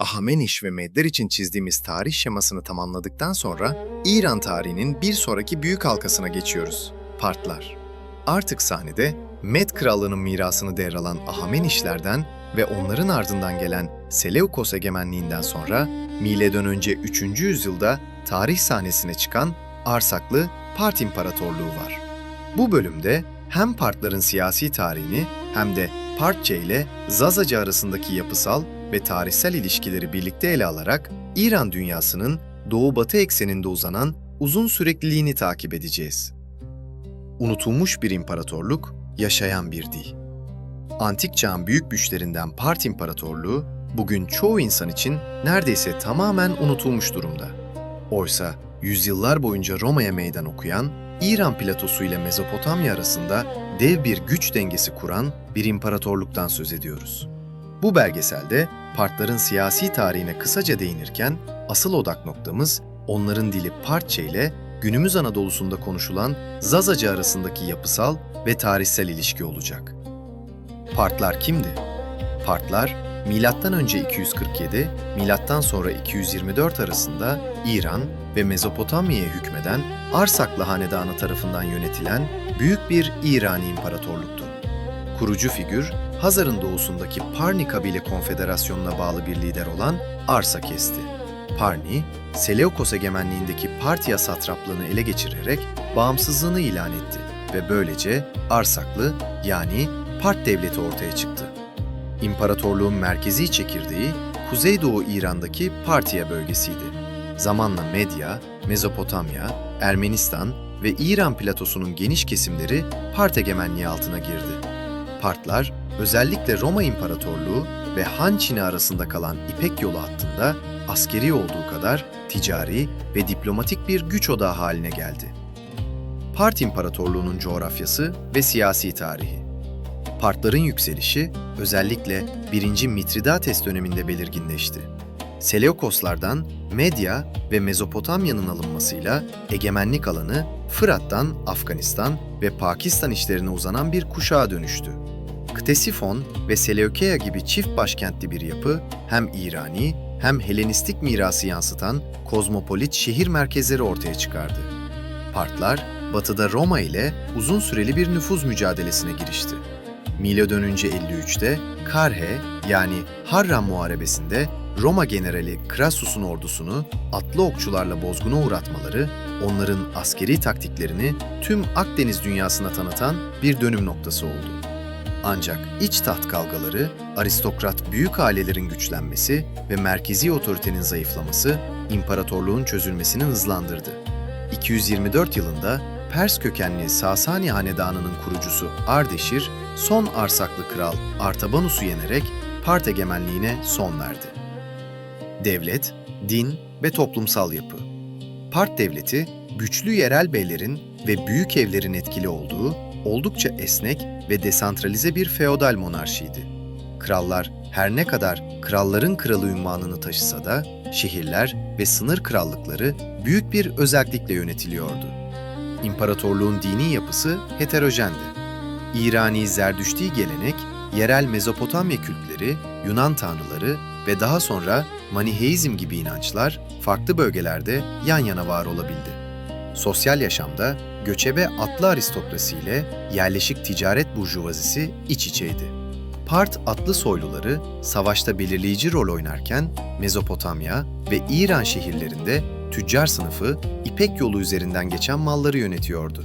Ahameniş ve Medler için çizdiğimiz tarih şemasını tamamladıktan sonra İran tarihinin bir sonraki büyük halkasına geçiyoruz. Partlar. Artık sahnede Med Krallığı'nın mirasını devralan Ahamenişlerden ve onların ardından gelen Seleukos egemenliğinden sonra M.Ö. 3. yüzyılda tarih sahnesine çıkan Arsaklı Part İmparatorluğu var. Bu bölümde hem Partların siyasi tarihini hem de Partça ile Zazacı arasındaki yapısal ve tarihsel ilişkileri birlikte ele alarak İran dünyasının doğu-batı ekseninde uzanan uzun sürekliliğini takip edeceğiz. Unutulmuş bir imparatorluk, yaşayan bir dil. Antik çağın büyük güçlerinden Part İmparatorluğu, bugün çoğu insan için neredeyse tamamen unutulmuş durumda. Oysa yüzyıllar boyunca Roma'ya meydan okuyan, İran platosu ile Mezopotamya arasında dev bir güç dengesi kuran bir imparatorluktan söz ediyoruz. Bu belgeselde Partların siyasi tarihine kısaca değinirken, asıl odak noktamız onların dili Partça ile günümüz Anadolu'sunda konuşulan Zazacı arasındaki yapısal ve tarihsel ilişki olacak. Partlar kimdi? Partlar, M.Ö. 247, M.Ö. 224 arasında İran ve Mezopotamya'ya hükmeden Arsaklı Hanedanı tarafından yönetilen büyük bir İrani imparatorluktu. Kurucu figür, Hazar'ın doğusundaki Parni Kabile Konfederasyonu'na bağlı bir lider olan Arsakes'ti. Parni, Seleukos egemenliğindeki Partya satraplığını ele geçirerek bağımsızlığını ilan etti ve böylece Arsaklı yani Part Devleti ortaya çıktı. İmparatorluğun merkezi çekirdeği Kuzeydoğu İran'daki Partya bölgesiydi. Zamanla Medya, Mezopotamya, Ermenistan ve İran platosunun geniş kesimleri Part egemenliği altına girdi. Partlar, özellikle Roma İmparatorluğu ve Han Çin'i arasında kalan İpek Yolu hattında askeri olduğu kadar ticari ve diplomatik bir güç odağı haline geldi. Part İmparatorluğu'nun coğrafyası ve siyasi tarihi. Partların yükselişi özellikle 1. Mitridates döneminde belirginleşti. Seleukoslardan Medya ve Mezopotamya'nın alınmasıyla egemenlik alanı Fırat'tan Afganistan ve Pakistan içlerine uzanan bir kuşağa dönüştü. Ktesifon ve Seleukeya gibi çift başkentli bir yapı hem İrani hem Helenistik mirası yansıtan kozmopolit şehir merkezleri ortaya çıkardı. Partlar, batıda Roma ile uzun süreli bir nüfuz mücadelesine girişti. M.Ö. 53'te Karhe yani Harran Muharebesi'nde Roma generali Crassus'un ordusunu atlı okçularla bozguna uğratmaları, onların askeri taktiklerini tüm Akdeniz dünyasına tanıtan bir dönüm noktası oldu. Ancak iç taht kavgaları, aristokrat büyük ailelerin güçlenmesi ve merkezi otoritenin zayıflaması imparatorluğun çözülmesini hızlandırdı. 224 yılında Pers kökenli Sasani Hanedanı'nın kurucusu Ardeşir, son Arsaklı kral Artabanus'u yenerek Part egemenliğine son verdi. Devlet, din ve toplumsal yapı. Part devleti, güçlü yerel beylerin ve büyük evlerin etkili olduğu, oldukça esnek ve desantralize bir feodal monarşiydi. Krallar her ne kadar kralların kralı unvanını taşısa da, şehirler ve sınır krallıkları büyük bir özellikle yönetiliyordu. İmparatorluğun dini yapısı heterojendi. İrani Zerdüşti gelenek, yerel Mezopotamya kültleri, Yunan tanrıları ve daha sonra Maniheizm gibi inançlar farklı bölgelerde yan yana var olabildi. Sosyal yaşamda göçebe atlı aristokrasi ile yerleşik ticaret burjuvazisi iç içeydi. Part atlı soyluları savaşta belirleyici rol oynarken Mezopotamya ve İran şehirlerinde tüccar sınıfı İpek yolu üzerinden geçen malları yönetiyordu.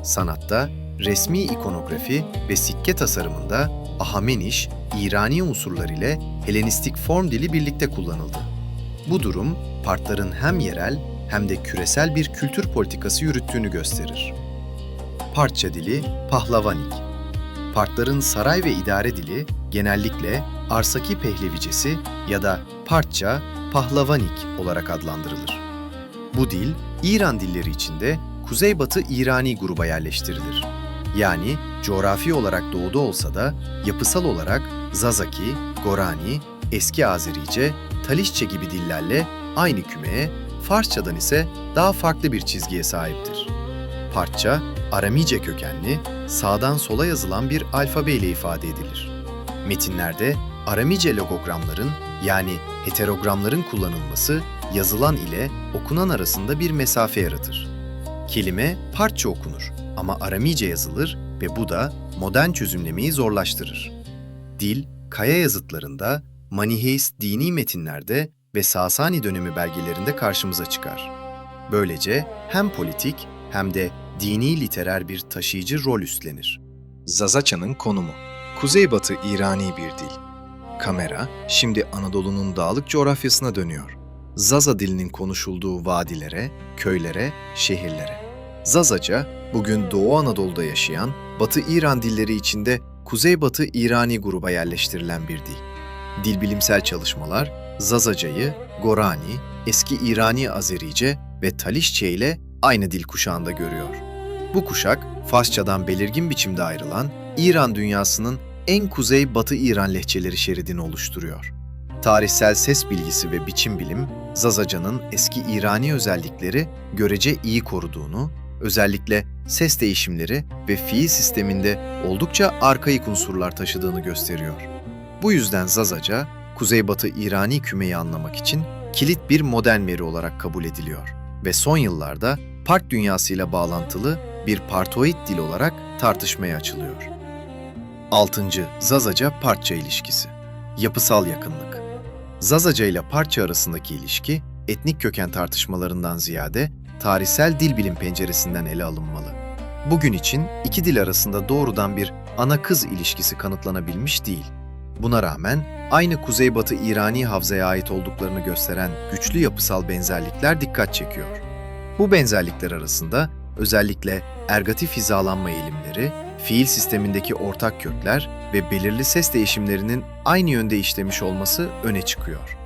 Sanatta, resmi ikonografi ve sikke tasarımında Ahameniş, İrani unsurlar ile Helenistik form dili birlikte kullanıldı. Bu durum, Partların hem yerel hem de küresel bir kültür politikası yürüttüğünü gösterir. Partça dili Pahlavanik. Partların saray ve idare dili genellikle Arsaki Pehlevicesi ya da Partça Pahlavanik olarak adlandırılır. Bu dil, İran dilleri içinde Kuzeybatı İrani gruba yerleştirilir. Yani coğrafi olarak doğuda olsa da yapısal olarak Zazaki, Gorani, Eski Azerice, Talişçe gibi dillerle aynı kümeye, Farsçadan ise daha farklı bir çizgiye sahiptir. Partça, Aramice kökenli, sağdan sola yazılan bir alfabe ile ifade edilir. Metinlerde Aramice logogramların yani Heterogramların kullanılması yazılan ile okunan arasında bir mesafe yaratır. Kelime Partça okunur ama Aramice yazılır ve bu da modern çözümlemeyi zorlaştırır. Dil, Kaya yazıtlarında, Maniheist dini metinlerde ve Sasani dönemi belgelerinde karşımıza çıkar. Böylece hem politik hem de dini literer bir taşıyıcı rol üstlenir. Zazaça'nın konumu. Kuzeybatı İrani bir dil. Kamera şimdi Anadolu'nun dağlık coğrafyasına dönüyor. Zaza dilinin konuşulduğu vadilere, köylere, şehirlere. Zazaca, bugün Doğu Anadolu'da yaşayan, Batı İran dilleri içinde Kuzeybatı İrani gruba yerleştirilen bir dil. Dilbilimsel çalışmalar, Zazaca'yı Gorani, eski İrani Azerice ve Talişçe ile aynı dil kuşağında görüyor. Bu kuşak, Farsçadan belirgin biçimde ayrılan İran dünyasının en kuzey-batı İran lehçeleri şeridini oluşturuyor. Tarihsel ses bilgisi ve biçim bilim, Zazaca'nın eski İrani özellikleri görece iyi koruduğunu, özellikle ses değişimleri ve fiil sisteminde oldukça arkaik unsurlar taşıdığını gösteriyor. Bu yüzden Zazaca, Kuzeybatı İrani kümeyi anlamak için kilit bir modern veri olarak kabul ediliyor ve son yıllarda Part dünyasıyla bağlantılı bir partoid dil olarak tartışmaya açılıyor. 6. Zazaca-Partça ilişkisi. Yapısal yakınlık. Zazaca ile Partça arasındaki ilişki, etnik köken tartışmalarından ziyade tarihsel dil bilim penceresinden ele alınmalı. Bugün için iki dil arasında doğrudan bir ana-kız ilişkisi kanıtlanabilmiş değil. Buna rağmen aynı Kuzeybatı İrani havzaya ait olduklarını gösteren güçlü yapısal benzerlikler dikkat çekiyor. Bu benzerlikler arasında özellikle ergatif hizalanma eğilimleri, fiil sistemindeki ortak kökler ve belirli ses değişimlerinin aynı yönde işlemiş olması öne çıkıyor.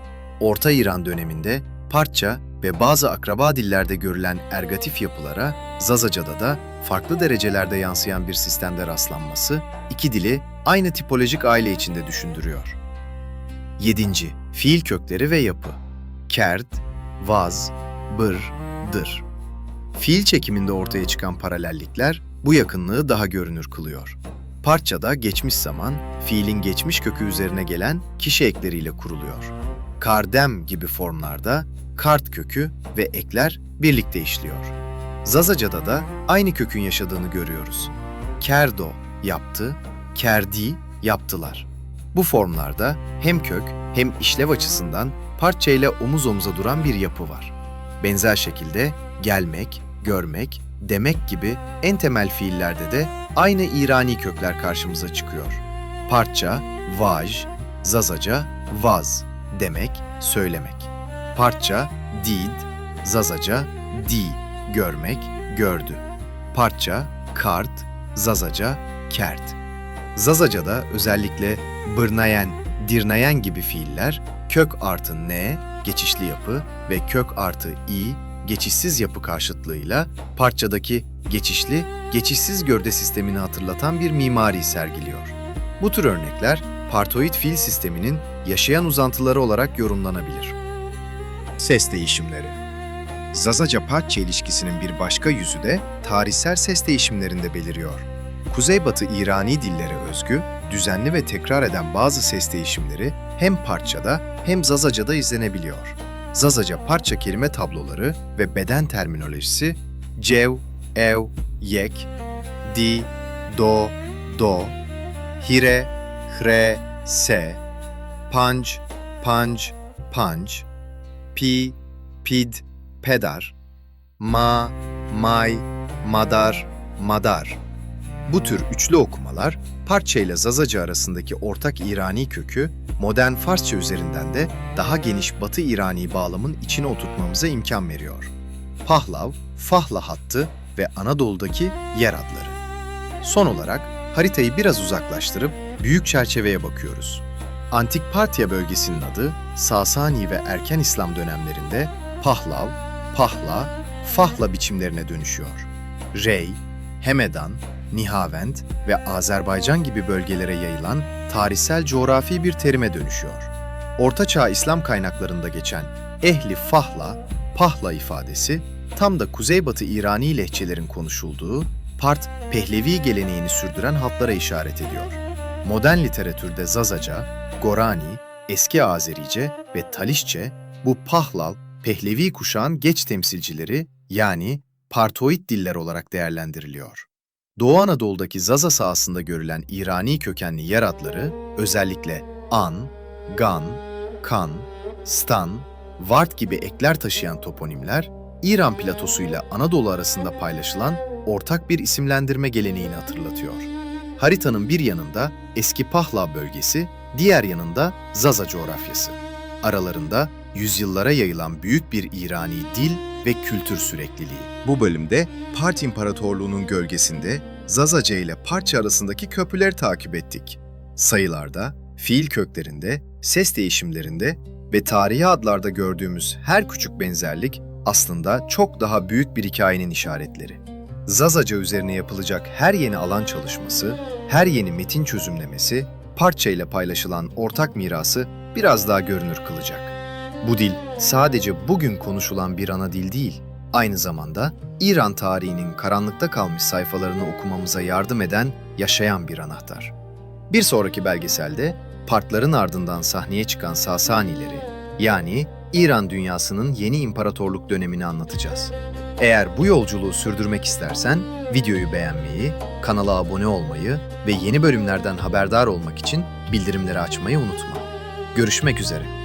Orta İran döneminde Partça ve bazı akraba dillerde görülen ergatif yapılara Zazaca'da da farklı derecelerde yansıyan bir sistemde rastlanması, iki dili aynı tipolojik aile içinde düşündürüyor. 7. Fiil kökleri ve yapı. Kerd, vaz, bır, dır. Fiil çekiminde ortaya çıkan paralellikler bu yakınlığı daha görünür kılıyor. Partça'da geçmiş zaman, fiilin geçmiş kökü üzerine gelen kişi ekleriyle kuruluyor. Kardem gibi formlarda kart kökü ve ekler birlikte işliyor. Zazaca'da da aynı kökün yaşadığını görüyoruz. Kerdo yaptı, kerdi yaptılar. Bu formlarda hem kök hem işlev açısından Partça ile omuz omuza duran bir yapı var. Benzer şekilde gelmek, görmek, demek gibi en temel fiillerde de aynı İrani kökler karşımıza çıkıyor. Partça, vaj, Zazaca, vaz, demek, söylemek. Partça, did, Zazaca, di, görmek, gördü. Partça, kart, Zazaca, kert. Zazaca'da özellikle bırnayen, dirnayen gibi fiiller kök artı ne, geçişli yapı ve kök artı i, geçişsiz yapı karşıtlığıyla Partça'daki geçişli, geçişsiz gövde sistemini hatırlatan bir mimari sergiliyor. Bu tür örnekler, partoid fiil sisteminin yaşayan uzantıları olarak yorumlanabilir. Ses değişimleri. Zazaca-Partça ilişkisinin bir başka yüzü de tarihsel ses değişimlerinde beliriyor. Kuzeybatı İrani dillere özgü, düzenli ve tekrar eden bazı ses değişimleri hem Partça'da hem Zazaca'da izlenebiliyor. Zazaca-Partça kelime tabloları ve beden terminolojisi cev, ev, yek, di, do, do, hire, hre, se, panc, panc, panc, pi, pid, pedar, ma, may, madar, madar. Bu tür üçlü okumalar, Partça ile Zazaca arasındaki ortak İrani kökü, modern Farsça üzerinden de daha geniş Batı İrani bağlamın içine oturtmamıza imkan veriyor. Pahlav, Fahla hattı ve Anadolu'daki yer adları. Son olarak haritayı biraz uzaklaştırıp büyük çerçeveye bakıyoruz. Antik Partya bölgesinin adı Sasani ve erken İslam dönemlerinde Pahlav, Pahla, Fahla biçimlerine dönüşüyor. Rey, Hemedan, Nihavend ve Azerbaycan gibi bölgelere yayılan tarihsel coğrafi bir terime dönüşüyor. Ortaçağ İslam kaynaklarında geçen ehli fahla, pahla ifadesi tam da Kuzeybatı İrani lehçelerin konuşulduğu Part Pehlevi geleneğini sürdüren halklara işaret ediyor. Modern literatürde Zazaca, Gorani, Eski Azerice ve Talişçe bu Pahlav, Pehlevi kuşağın geç temsilcileri yani Partoid diller olarak değerlendiriliyor. Doğu Anadolu'daki Zaza sahasında görülen İrani kökenli yer adları özellikle An, Gan, Kan, Stan, Vart gibi ekler taşıyan toponimler, İran platosuyla Anadolu arasında paylaşılan ortak bir isimlendirme geleneğini hatırlatıyor. Haritanın bir yanında eski Pahlav bölgesi, diğer yanında Zaza coğrafyası. Aralarında yüzyıllara yayılan büyük bir İrani dil ve kültür sürekliliği. Bu bölümde Part İmparatorluğu'nun gölgesinde Zazaca ile Partça arasındaki köprüleri takip ettik. Sayılarda, fiil köklerinde, ses değişimlerinde ve tarihi adlarda gördüğümüz her küçük benzerlik aslında çok daha büyük bir hikayenin işaretleri. Zazaca üzerine yapılacak her yeni alan çalışması, her yeni metin çözümlemesi, Partça ile paylaşılan ortak mirası biraz daha görünür kılacak. Bu dil sadece bugün konuşulan bir ana dil değil, aynı zamanda İran tarihinin karanlıkta kalmış sayfalarını okumamıza yardım eden yaşayan bir anahtar. Bir sonraki belgeselde Partların ardından sahneye çıkan Sasanileri, yani İran dünyasının yeni imparatorluk dönemini anlatacağız. Eğer bu yolculuğu sürdürmek istersen videoyu beğenmeyi, kanala abone olmayı ve yeni bölümlerden haberdar olmak için bildirimleri açmayı unutma. Görüşmek üzere.